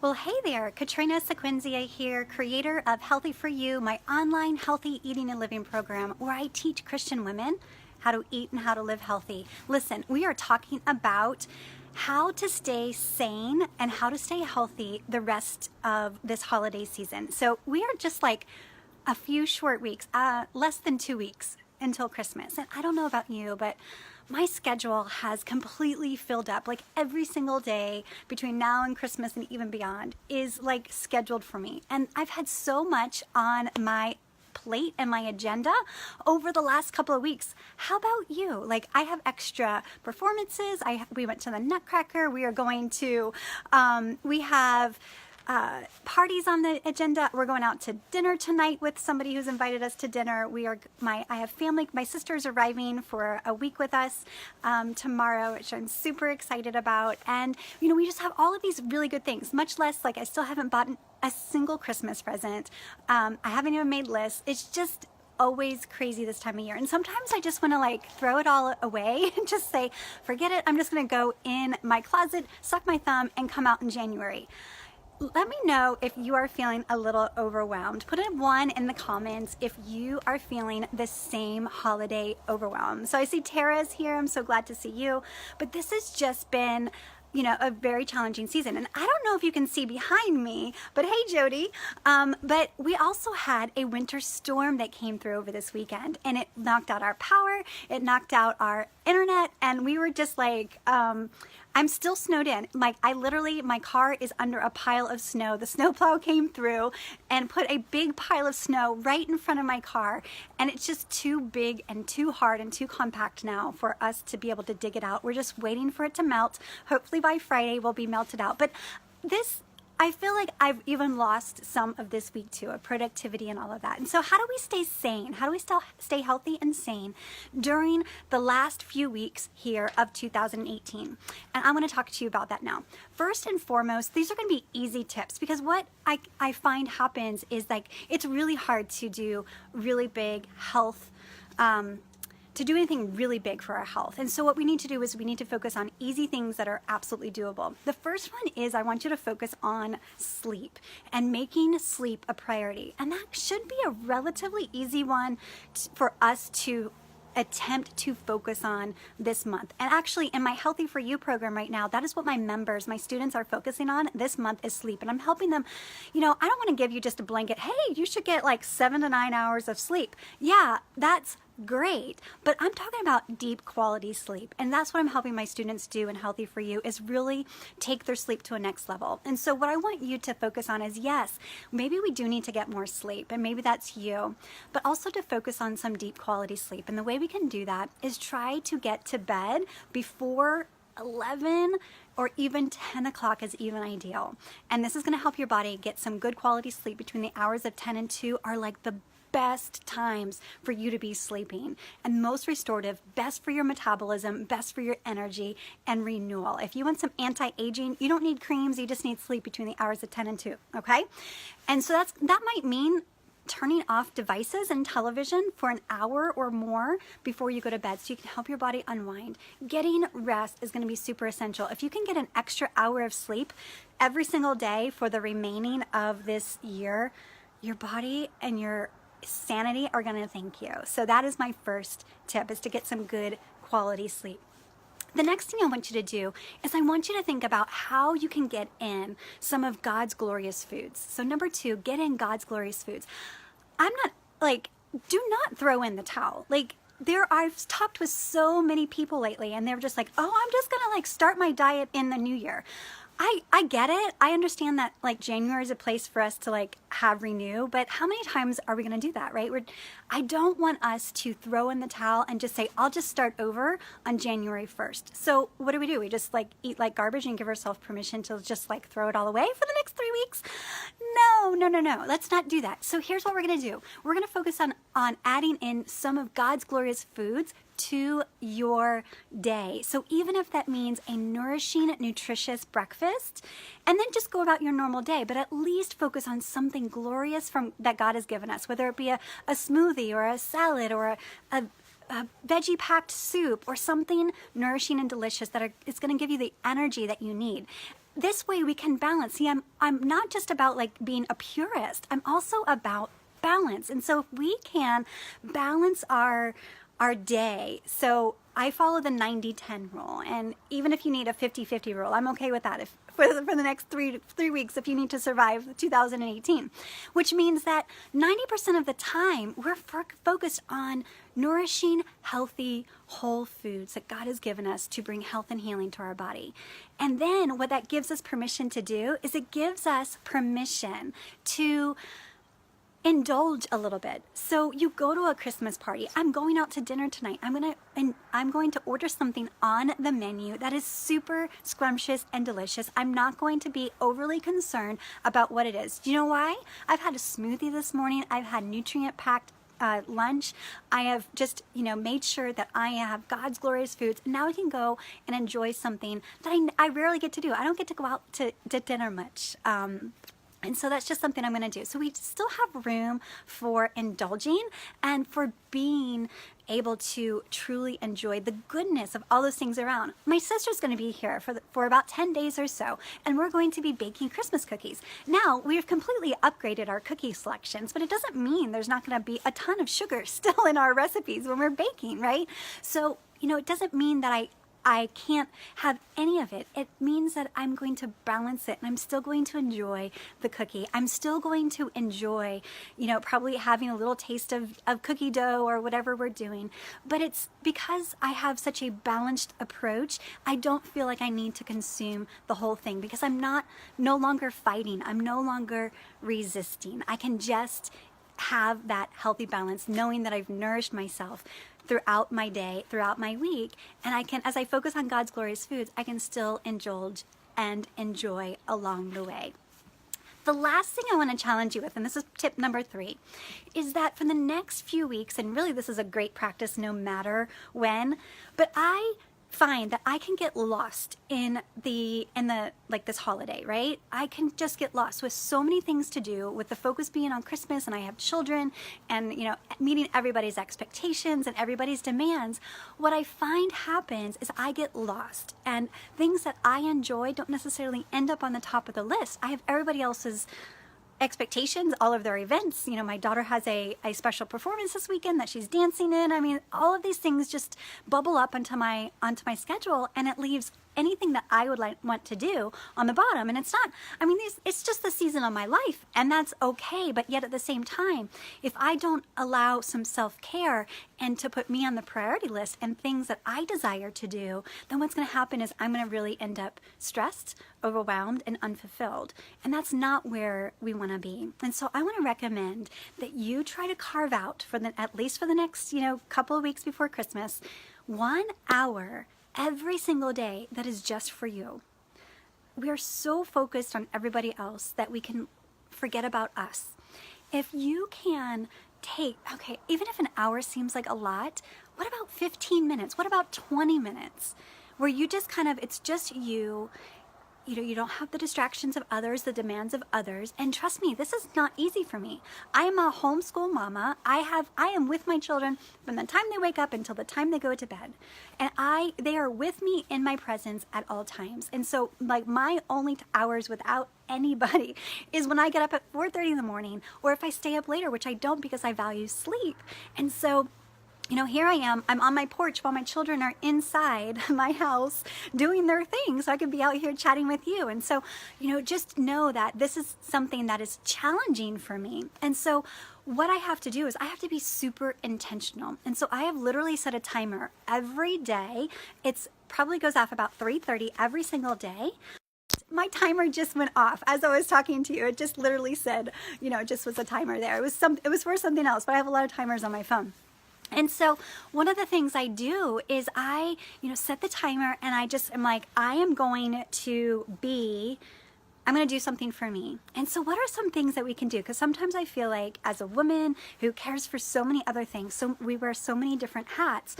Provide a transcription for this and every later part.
Well, hey there, Katrina Sequenzia here, creator of Healthy For You, my online healthy eating and living program where I teach Christian women how to eat and how to live healthy. Listen, we are talking about how to stay sane and how to stay healthy the rest of this holiday season. So we are just like a few short weeks, less than 2 weeks until Christmas. And I don't know about you, but my schedule has completely filled up. Like every single day between now and Christmas and even beyond is like scheduled for me. And I've had so much on my plate and my agenda over the last couple of weeks. How about you? Like I have extra performances. We went to the Nutcracker. We are going to, we have parties on the agenda. We're going out to dinner tonight with somebody who's invited us to dinner. I have family. My sister's arriving for a week with us tomorrow, which I'm super excited about. And we just have all of these really good things. Much less, like I still haven't bought a single Christmas present. I haven't even made lists. It's just always crazy this time of year. And sometimes I just want to like throw it all away and just say, forget it. I'm just going to go in my closet, suck my thumb, and come out in January. Let me know if you are feeling a little overwhelmed. Put a 1 in the comments if you are feeling the same holiday overwhelm. So I see Tara's here. I'm so glad to see you. But this has just been a very challenging season. And I don't know if you can see behind me, but hey, Jody. But we also had a winter storm that came through over this weekend, and it knocked out our power, it knocked out our internet, and we were just like, I'm still snowed in. Like my car is under a pile of snow. The snowplow came through and put a big pile of snow right in front of my car. And it's just too big and too hard and too compact now for us to be able to dig it out. We're just waiting for it to melt. Hopefully by Friday we'll be melted out. But I feel like I've even lost some of this week too, of productivity and all of that. And so how do we stay sane? How do we still stay healthy and sane during the last few weeks here of 2018? And I want to talk to you about that now. First and foremost, these are going to be easy tips because what I find happens is like it's really hard to do really big health to do anything really big for our health. And so what we need to do is we need to focus on easy things that are absolutely doable. The first one is I want you to focus on sleep and making sleep a priority. And that should be a relatively easy one for us to attempt to focus on this month. And actually in my Healthy For You program right now, that is what my students are focusing on this month is sleep. And I'm helping them, I don't want to give you just a blanket, hey, you should get like 7 to 9 hours of sleep. Yeah, that's great, but I'm talking about deep quality sleep, and that's what I'm helping my students do in Healthy For You is really take their sleep to a next level. And so what I want you to focus on is, yes, maybe we do need to get more sleep, and maybe that's you, but also to focus on some deep quality sleep. And the way we can do that is try to get to bed before 11 or even 10 o'clock is even ideal. And this is going to help your body get some good quality sleep. Between the hours of 10 and 2 are like the best times for you to be sleeping and most restorative, best for your metabolism, best for your energy and renewal. If you want some anti-aging, you don't need creams, you just need sleep between the hours of 10 and 2, okay? And so that might mean turning off devices and television for an hour or more before you go to bed so you can help your body unwind. Getting rest is going to be super essential. If you can get an extra hour of sleep every single day for the remaining of this year, your body and your sanity are going to thank you. So that is my first tip, is to get some good quality sleep. The next thing I want you to do is I want you to think about how you can get in some of God's glorious foods. So number 2, get in God's glorious foods. Do not throw in the towel. I've talked with so many people lately and they're just like, oh, I'm just going to start my diet in the new year. I get it. I understand that January is a place for us to have renew, but how many times are we going to do that, right? I don't want us to throw in the towel and just say, I'll just start over on January 1st. So what do? We just eat like garbage and give ourselves permission to just throw it all away for the next 3 weeks? No. Let's not do that. So here's what we're going to do. We're going to focus on adding in some of God's glorious foods to your day. So even if that means a nourishing, nutritious breakfast, and then just go about your normal day, but at least focus on something glorious that God has given us, whether it be a smoothie or a salad or a veggie packed soup or something nourishing and delicious it's going to give you the energy that you need. this way we can balance. See, I'm not just about like being a purist. I'm also about balance. And so if we can balance our day. So I follow the 90-10 rule. And even if you need a 50-50 rule, I'm okay with that. If for the next three weeks, if you need to survive 2018, which means that 90% of the time we're focused on nourishing, healthy, whole foods that God has given us to bring health and healing to our body. And then what that gives us permission to do is it gives us permission to indulge a little bit. So you go to a Christmas party. I'm going out to dinner tonight. I'm going to order something on the menu that is super scrumptious and delicious. I'm not going to be overly concerned about what it is. Do you know why? I've had a smoothie this morning. I've had nutrient-packed lunch. I have just, made sure that I have God's glorious foods. And now I can go and enjoy something that I rarely get to do. I don't get to go out to dinner much. And so that's just something I'm going to do. So we still have room for indulging and for being able to truly enjoy the goodness of all those things around. My sister's going to be here for about 10 days or so, and we're going to be baking Christmas cookies. Now, we've completely upgraded our cookie selections, but it doesn't mean there's not going to be a ton of sugar still in our recipes when we're baking, right? So, it doesn't mean that I can't have any of it. It means that I'm going to balance it, and I'm still going to enjoy the cookie. I'm still going to enjoy, probably having a little taste of cookie dough or whatever we're doing. But it's because I have such a balanced approach, I don't feel like I need to consume the whole thing because I'm no longer fighting. I'm no longer resisting. I can just have that healthy balance, knowing that I've nourished myself throughout my day, throughout my week, and I can, as I focus on God's glorious foods, I can still indulge and enjoy along the way. The last thing I want to challenge you with, and this is tip number 3, is that for the next few weeks, and really this is a great practice no matter when, but I find that I can get lost in the like this holiday, right? I can just get lost with so many things to do, with the focus being on Christmas, and I have children, and meeting everybody's expectations and everybody's demands. What I find happens is I get lost, and things that I enjoy don't necessarily end up on the top of the list. I have everybody else's expectations, all of their events. My daughter has a special performance this weekend that she's dancing in. I mean, all of these things just bubble up onto my schedule, and it leaves anything that I would want to do on the bottom. And it's not, it's just the season of my life, and that's okay. But yet at the same time, if I don't allow some self-care and to put me on the priority list and things that I desire to do, then what's going to happen is I'm going to really end up stressed, overwhelmed, and unfulfilled. And that's not where we want to be. And so I want to recommend that you try to carve out at least for the next, couple of weeks before Christmas, 1 hour every single day that is just for you. We are so focused on everybody else that we can forget about us. If you can even if an hour seems like a lot, what about 15 minutes? What about 20 minutes? Where you just it's just you. You don't have the distractions of others, the demands of others. And trust me, this is not easy for me. I am a homeschool mama. I am with my children from the time they wake up until the time they go to bed. And they are with me in my presence at all times. And so my only hours without anybody is when I get up at 4:30 in the morning, or if I stay up later, which I don't because I value sleep. And so here I am, I'm on my porch while my children are inside my house doing their thing, so I could be out here chatting with you. And so, just know that this is something that is challenging for me. And so what I have to do is I have to be super intentional. And so I have literally set a timer every day. It's probably goes off about 3:30 every single day. My timer just went off as I was talking to you. It just literally said, it just was a timer there. It was for something else, but I have a lot of timers on my phone. And so one of the things I do is I, set the timer, and I just am like, I'm going to do something for me. And so what are some things that we can do? Because sometimes I feel like as a woman who cares for so many other things, so we wear so many different hats,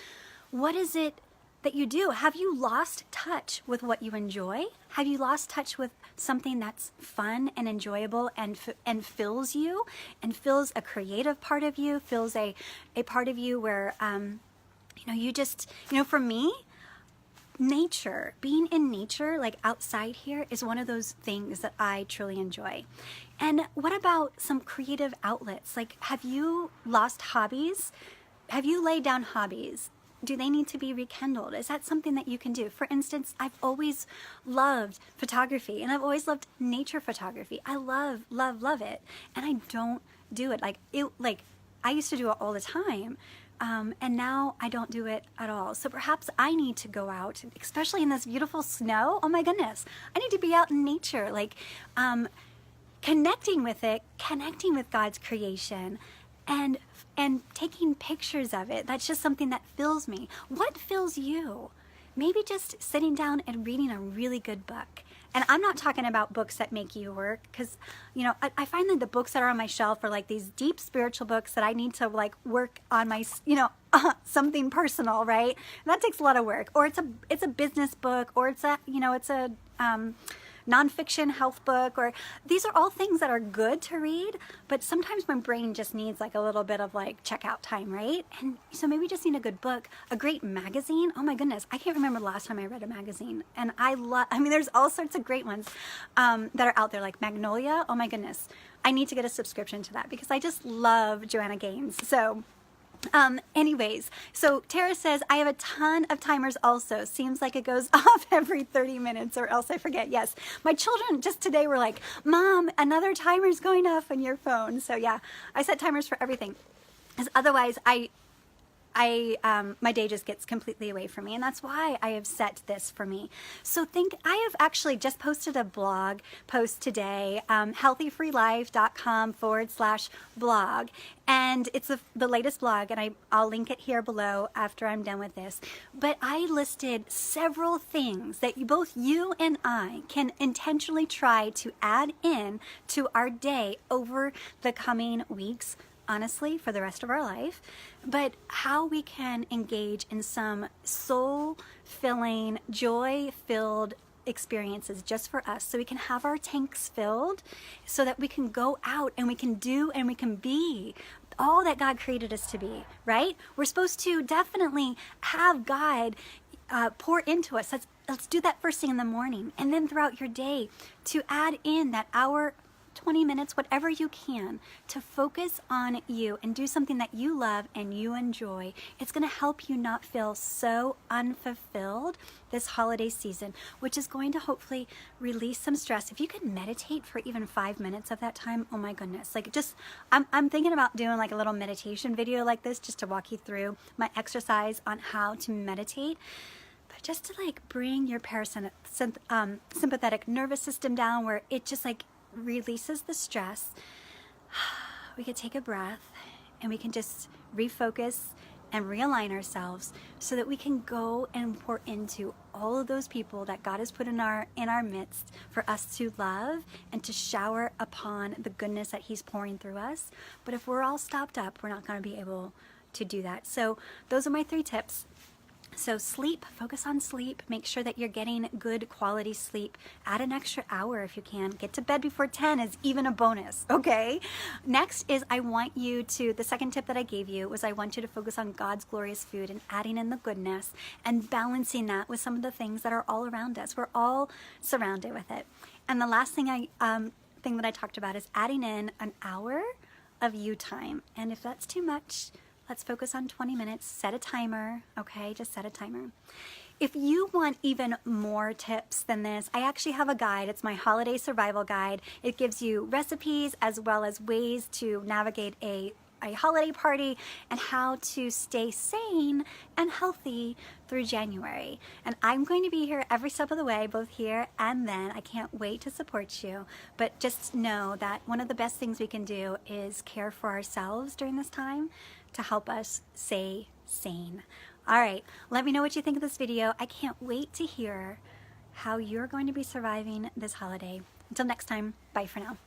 what is it that you do? Have you lost touch with what you enjoy? Have you lost touch with something that's fun and enjoyable and fills you, and fills a creative part of you, fills a part of you where, you just, for me, nature, being in nature, like outside here, is one of those things that I truly enjoy. And what about some creative outlets? Like, have you lost hobbies? Have you laid down hobbies? Do they need to be rekindled? Is that something that you can do? For instance, I've always loved photography, and I've always loved nature photography. I love, love, love it. And I don't do it. Like I used to do it all the time. And now I don't do it at all. So perhaps I need to go out, especially in this beautiful snow. Oh my goodness. I need to be out in nature, like connecting with it, connecting with God's creation, and taking pictures of it. That's just something that fills me. What fills you? Maybe just sitting down and reading a really good book. And I'm not talking about books that make you work, because, you know, I find that the books that are on my shelf are like these deep spiritual books that I need to like work on my, you know, something personal, right? And that takes a lot of work. Or it's a business book, or it's a, you know, it's a nonfiction health book, or these are all things that are good to read, but sometimes my brain just needs like a little bit of like checkout time, right? And so maybe we just need a good book, a great magazine. Oh my goodness, I can't remember the last time I read a magazine. And I mean, there's all sorts of great ones that are out there, like Magnolia. Oh my goodness, I need to get a subscription to that because I just love Joanna Gaines. So anyways, so Tara says, I have a ton of timers also. Seems like it goes off every 30 minutes or else I forget. Yes. My children just today were like, Mom, another timer's going off on your phone. So yeah, I set timers for everything. Because otherwise my day just gets completely away from me, and that's why I have set this for me. So I have actually just posted a blog post today, healthyfreelife.com/blog, and it's the latest blog, and I'll link it here below after I'm done with this. But I listed several things that both you and I can intentionally try to add in to our day over the coming weeks, honestly, for the rest of our life, but how we can engage in some soul-filling, joy-filled experiences just for us, so we can have our tanks filled, so that we can go out and we can do and we can be all that God created us to be, right? We're supposed to definitely have God pour into us. Let's do that first thing in the morning, and then throughout your day to add in that hour, 20 minutes, whatever you can, to focus on you and do something that you love and you enjoy. It's going to help you not feel so unfulfilled this holiday season, which is going to hopefully release some stress. If you could meditate for even 5 minutes of that time, oh my goodness. Like, just, I'm thinking about doing like a little meditation video like this, just to walk you through my exercise on how to meditate. But just to like bring your sympathetic nervous system down, where it just like releases the stress. We could take a breath and we can just refocus and realign ourselves, so that we can go and pour into all of those people that God has put in our midst for us to love and to shower upon the goodness that He's pouring through us. But if we're all stopped up, we're not going to be able to do that. So those are my 3 tips. So sleep, focus on sleep. Make sure that you're getting good quality sleep. Add an extra hour if you can. Get to bed before 10 is even a bonus, okay? Next is the second tip that I gave you was I want you to focus on God's glorious food and adding in the goodness and balancing that with some of the things that are all around us. We're all surrounded with it. And the last thing that I talked about is adding in an hour of you time. And if that's too much, let's focus on 20 minutes. Set a timer, okay? Just set a timer. If you want even more tips than this, I actually have a guide. It's my holiday survival guide. It gives you recipes as well as ways to navigate a holiday party and how to stay sane and healthy through January. And I'm going to be here every step of the way, both here and then. I can't wait to support you. But just know that one of the best things we can do is care for ourselves during this time to help us stay sane. All right, let me know what you think of this video. I can't wait to hear how you're going to be surviving this holiday. Until next time, bye for now.